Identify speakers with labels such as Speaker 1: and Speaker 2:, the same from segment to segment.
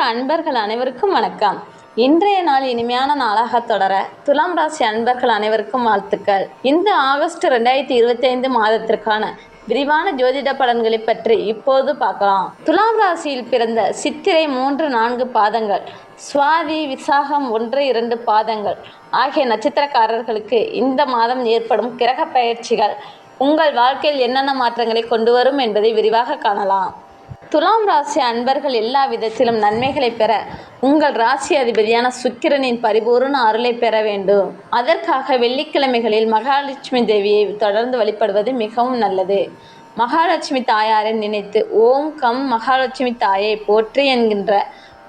Speaker 1: அன்பர்கள் அனைவருக்கும் வணக்கம். இன்றைய நாள் இனிமையான நாளாக தொடர துலாம் ராசி அன்பர்கள் அனைவருக்கும் வாழ்த்துக்கள். இந்த ஆகஸ்ட் 2025 மாதத்திற்கான விரிவான ஜோதிட பலன்களை பற்றி இப்போது பார்க்கலாம். துலாம் ராசியில் பிறந்த சித்திரை 3-4 பாதங்கள், சுவாதி விசாகம் 1-2 பாதங்கள் ஆகிய நட்சத்திரக்காரர்களுக்கு இந்த மாதம் ஏற்படும் கிரக பயிற்சிகள் உங்கள் வாழ்க்கையில் என்னென்ன மாற்றங்களை கொண்டு வரும் என்பதை விரிவாக காணலாம். துலாம் ராசி அன்பர்கள் எல்லா விதத்திலும் நன்மைகளை பெற உங்கள் ராசி அதிபதியான சுக்கிரனின் பரிபூர்ண அருளை பெற வேண்டும். அதற்காக வெள்ளிக்கிழமைகளில் மகாலட்சுமி தேவியை தொடர்ந்து வழிபடுவது மிகவும் நல்லது. மகாலட்சுமி தாயாரை நினைத்து ஓம் கம் மகாலட்சுமி தாயை போற்றி என்கின்ற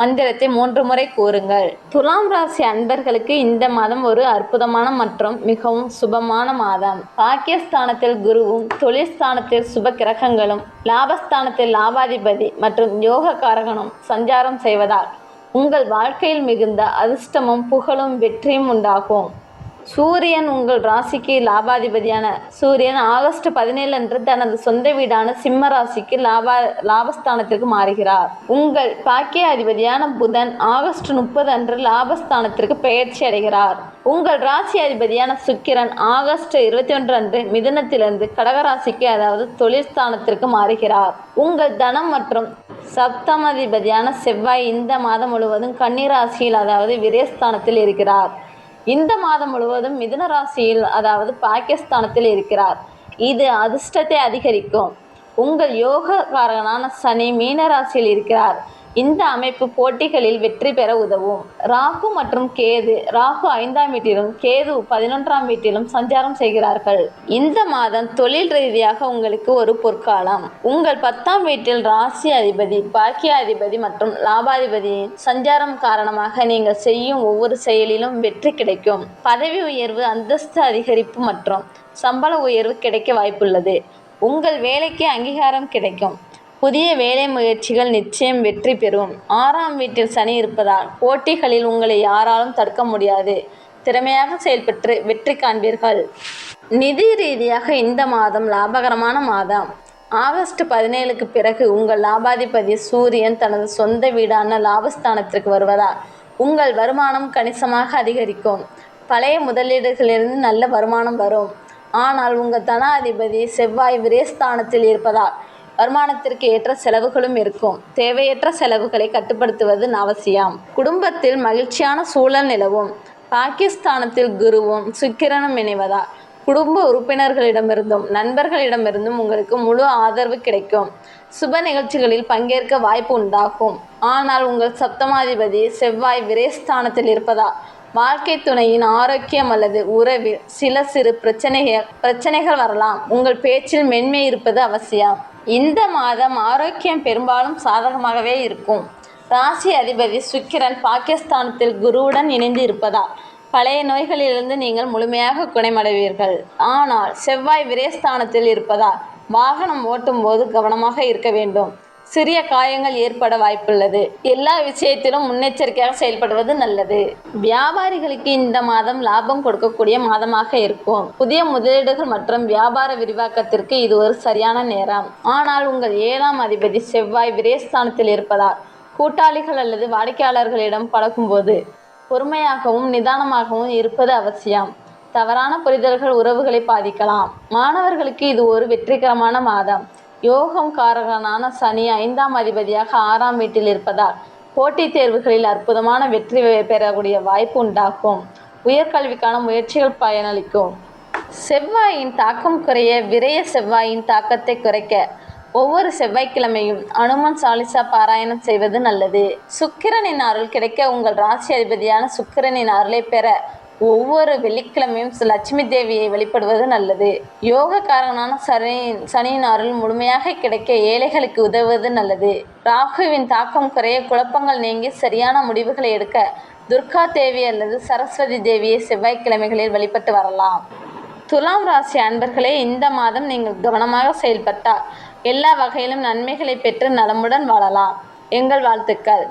Speaker 1: மந்திரத்தை 3 முறை கூறுங்கள். துலாம் ராசி அன்பர்களுக்கு இந்த மாதம் ஒரு அற்புதமான மற்றும் மிகவும் சுபமான மாதம். பாக்கியஸ்தானத்தில் குருவும், தொழில் ஸ்தானத்தில் சுப கிரகங்களும், லாபஸ்தானத்தில் லாபாதிபதி மற்றும் யோகக்காரகனும் சஞ்சாரம் செய்வதால் உங்கள் வாழ்க்கையில் மிகுந்த அதிர்ஷ்டமும் புகழும் வெற்றியும் உண்டாகும். சூரியன் உங்கள் ராசிக்கு லாபாதிபதியான சூரியன் ஆகஸ்ட் 17 அன்று தனது சொந்த வீடான சிம்ம ராசிக்கு லாபஸ்தானத்திற்கு மாறுகிறார். உங்கள் பாக்கிய அதிபதியான புதன் ஆகஸ்ட் 30 அன்று லாபஸ்தானத்திற்கு பெயர்ச்சி அடைகிறார். உங்கள் ராசி அதிபதியான சுக்கிரன் ஆகஸ்ட் 21 அன்று மிதுனத்திலிருந்து கடகராசிக்கு அதாவது தொழில் ஸ்தானத்திற்கு மாறுகிறார். உங்கள் தனம் மற்றும் சப்தமாதிபதியான செவ்வாய் இந்த மாதம் முழுவதும் கன்னி ராசியில் அதாவது விரயஸ்தானத்தில் இருக்கிறார். இந்த மாதம் முழுவதும் மிதுன ராசியில் அதாவது பாக்கியஸ்தானத்தில் இருக்கிறார். இது அதிர்ஷ்டத்தை அதிகரிக்கும். உங்கள் யோகக்காரகனான சனி மீன ராசியில் இருக்கிறார். இந்த அமைப்பு போட்டிகளில் வெற்றி பெற உதவும். ராகு மற்றும் கேது, ராகு 5ஆம் வீட்டிலும் கேது 11ஆம் வீட்டிலும் சஞ்சாரம் செய்கிறார்கள். இந்த மாதம் தொழில் ரீதியாக உங்களுக்கு ஒரு பொற்காலம். உங்கள் 10ஆம் வீட்டில் ராசி அதிபதி, பாக்கிய அதிபதி மற்றும் லாபாதிபதியின் சஞ்சாரம் காரணமாக நீங்கள் செய்யும் ஒவ்வொரு செயலிலும் வெற்றி கிடைக்கும். பதவி உயர்வு, அந்தஸ்து அதிகரிப்பு மற்றும் சம்பள உயர்வு கிடைக்க வாய்ப்புள்ளது. உங்கள் வேலைக்கு அங்கீகாரம் கிடைக்கும். புதிய வேலை முயற்சிகள் நிச்சயம் வெற்றி பெறும். 6ஆம் வீட்டில் சனி இருப்பதால் போட்டிகளில் உங்களை யாராலும் தடுக்க முடியாது. திறமையாக செயல்பட்டு வெற்றி காண்பீர்கள். நிதி ரீதியாக இந்த மாதம் லாபகரமான மாதம். ஆகஸ்ட் 17க்கு பிறகு உங்கள் லாபாதிபதி சூரியன் தனது சொந்த வீடான லாபஸ்தானத்திற்கு வருவதால் உங்கள் வருமானம் கணிசமாக அதிகரிக்கும். பழைய முதலீடுகளிலிருந்து நல்ல வருமானம் வரும். ஆனால் உங்கள் தனாதிபதி செவ்வாய் விரயஸ்தானத்தில் இருப்பதால் வருமானத்திற்கு ஏற்ற செலவுகளும் இருக்கும். தேவையற்ற செலவுகளை கட்டுப்படுத்துவது அவசியம். குடும்பத்தில் மகிழ்ச்சியான சூழல் நிலவும். பாகிஸ்தானத்தில் குருவும் சுக்கிரனும் இணைவதால் குடும்ப உறுப்பினர்களிடமிருந்தும் நண்பர்களிடமிருந்தும் உங்களுக்கு முழு ஆதரவு கிடைக்கும். சுப நிகழ்ச்சிகளில் பங்கேற்க வாய்ப்பு உண்டாகும். ஆனால் உங்கள் சப்தமாதிபதி செவ்வாய் விரயஸ்தானத்தில் இருப்பதால் வாழ்க்கை துணையின் ஆரோக்கியம் அல்லது உறவில் சில சிறு பிரச்சனைகள் வரலாம். உங்கள் பேச்சில் மென்மை இருப்பது அவசியம். இந்த மாதம் ஆரோக்கியம் பெரும்பாலும் சாதகமாகவே இருக்கும். ராசி அதிபதி சுக்கிரன் பாகிஸ்தானத்தில் குருவுடன் இணைந்து இருப்பதால் பழைய நோய்களிலிருந்து நீங்கள் முழுமையாக குணமடைவீர்கள். ஆனால் செவ்வாய் விரயஸ்தானத்தில் இருப்பதால் வாகனம் ஓட்டும் போது கவனமாக இருக்க வேண்டும். சிறிய காயங்கள் ஏற்பட வாய்ப்புள்ளது. எல்லா விஷயத்திலும் முன்னெச்சரிக்கையாக செயல்படுவது நல்லது. வியாபாரிகளுக்கு இந்த மாதம் லாபம் கொடுக்கக்கூடிய மாதமாக இருக்கும். புதிய முதலீடுகள் மற்றும் வியாபார விரிவாக்கத்திற்கு இது ஒரு சரியான நேரம். ஆனால் உங்கள் 7ஆம் அதிபதி செவ்வாய் விரயஸ்தானத்தில் இருப்பதால் கூட்டாளிகள் அல்லது வாடிக்கையாளர்களிடம் பழகும்போது பொறுமையாகவும் நிதானமாகவும் இருப்பது அவசியம். தவறான புரிதல்கள் உறவுகளை பாதிக்கலாம். மாணவர்களுக்கு இது ஒரு வெற்றிகரமான மாதம். யோகம் காரகனான சனி 5ஆம் அதிபதியாக 6ஆம் வீட்டில் இருப்பதால் போட்டித் தேர்வுகளில் அற்புதமான வெற்றி பெறக்கூடிய வாய்ப்பு உண்டாகும். உயர்கல்விக்கான முயற்சிகள் பயனளிக்கும். செவ்வாயின் தாக்கம் குறைய விரய செவ்வாயின் தாக்கத்தை குறைக்க ஒவ்வொரு செவ்வாய்க்கிழமையும் அனுமன் சாலிசா பாராயணம் செய்வது நல்லது. சுக்கிரனின் அருள் கிடைக்க உங்கள் ராசி அதிபதியான சுக்கிரனின் அருளை பெற ஒவ்வொரு வெள்ளிக்கிழமையும் லட்சுமி தேவியை வழிபடுவது நல்லது. யோகக்காரனான சனியின் அருள் முழுமையாக கிடைக்க ஏழைகளுக்கு உதவுவது நல்லது. ராகுவின் தாக்கம் குறைய குழப்பங்கள் நீங்கி சரியான முடிவுகளை எடுக்க துர்கா தேவி அல்லது சரஸ்வதி தேவியை செவ்வாய்க்கிழமைகளில் வழிபட்டு வரலாம். துலாம் ராசி அன்பர்களே, இந்த மாதம் நீங்கள் கவனமாக செயல்பட்டால் எல்லா வகையிலும் நன்மைகளை பெற்று நலமுடன் வாழலாம். எங்கள் வாழ்த்துக்கள்.